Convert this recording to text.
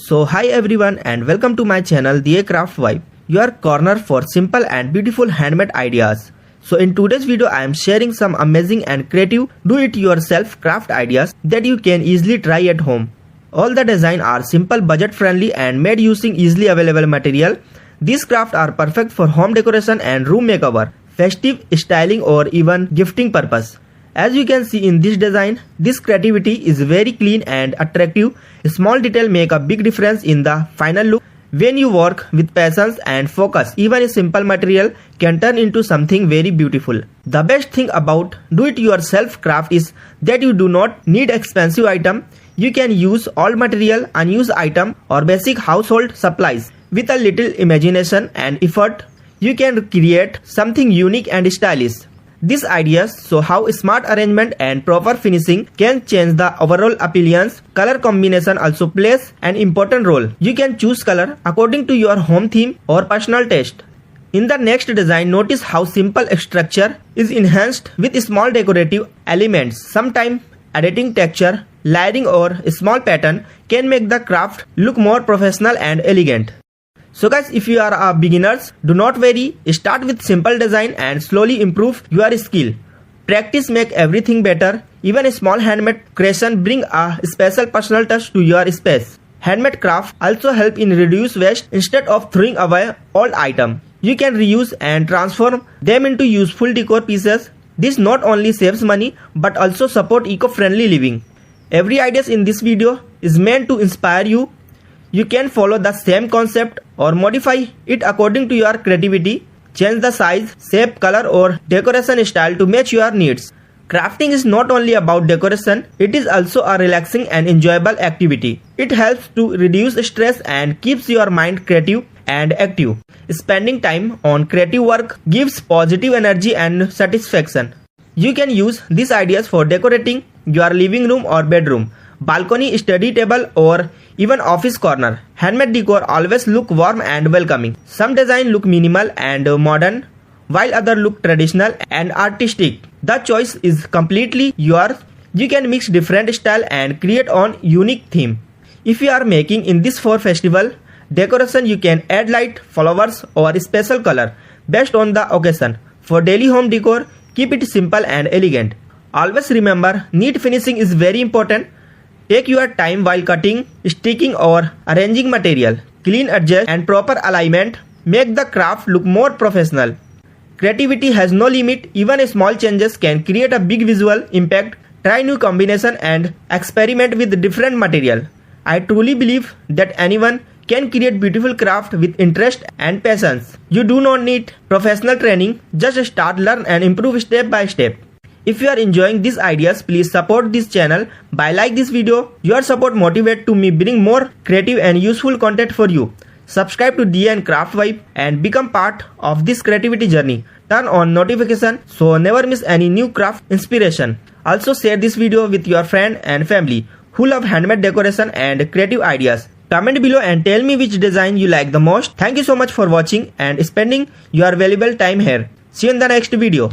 So hi everyone and welcome to my channel The Craft Vibe, your corner for simple and beautiful handmade ideas. So in today's video I am sharing some amazing and creative do-it-yourself craft ideas that you can easily try at home. All the designs are simple, budget friendly and made using easily available material. These crafts are perfect for home decoration and room makeover, festive styling or even gifting purpose. As you can see in this design, this creativity is very clean and attractive. Small details make a big difference in the final look. When you work with patience and focus, even a simple material can turn into something very beautiful. The best thing about do-it-yourself craft is that you do not need expensive item. You can use old material, unused item or basic household supplies. With a little imagination and effort, you can create something unique and stylish. These ideas show how smart arrangement and proper finishing can change the overall appearance. Color combination also plays an important role. You can choose color according to your home theme or personal taste. In the next design, notice how simple structure is enhanced with small decorative elements. Sometimes adding texture, layering or a small pattern can make the craft look more professional and elegant. So guys, if you are a beginners, do not worry, start with simple design and slowly improve your skill. Practice make everything better. Even a small handmade creation bring a special personal touch to your space. Handmade craft also help in reduce waste. Instead of throwing away old item, you can reuse and transform them into useful decor pieces. This not only saves money but also support eco-friendly living. Every idea in this video is meant to inspire you. You can follow the same concept or modify it according to your creativity. Change the size, shape, color or decoration style to match your needs. Crafting is not only about decoration, it is also a relaxing and enjoyable activity. It helps to reduce stress and keeps your mind creative and active. Spending time on creative work gives positive energy and satisfaction. You can use these ideas for decorating your living room or bedroom, balcony, study table or even office corner. Handmade decor always look warm and welcoming. Some design look minimal and modern, while other look traditional and artistic. The choice is completely yours. You can mix different style and create on unique theme. If you are making in this for festival decoration, you can add light, flowers or special color based on the occasion. For daily home decor, keep it simple and elegant. Always remember, neat finishing is very important. Take your time while cutting, sticking or arranging material. Clean edges and proper alignment make the craft look more professional. Creativity has no limit. Even small changes can create a big visual impact. Try new combination and experiment with different material. I truly believe that anyone can create beautiful craft with interest and patience. You do not need professional training. Just start, learn and improve step by step. If you are enjoying these ideas, please support this channel by like this video. Your support motivates to me bring more creative and useful content for you. Subscribe to The Craft Vibe and become part of this creativity journey. Turn on notification so never miss any new craft inspiration. Also share this video with your friend and family who love handmade decoration and creative ideas. Comment below and tell me which design you like the most. Thank you so much for watching and spending your valuable time here. See you in the next video.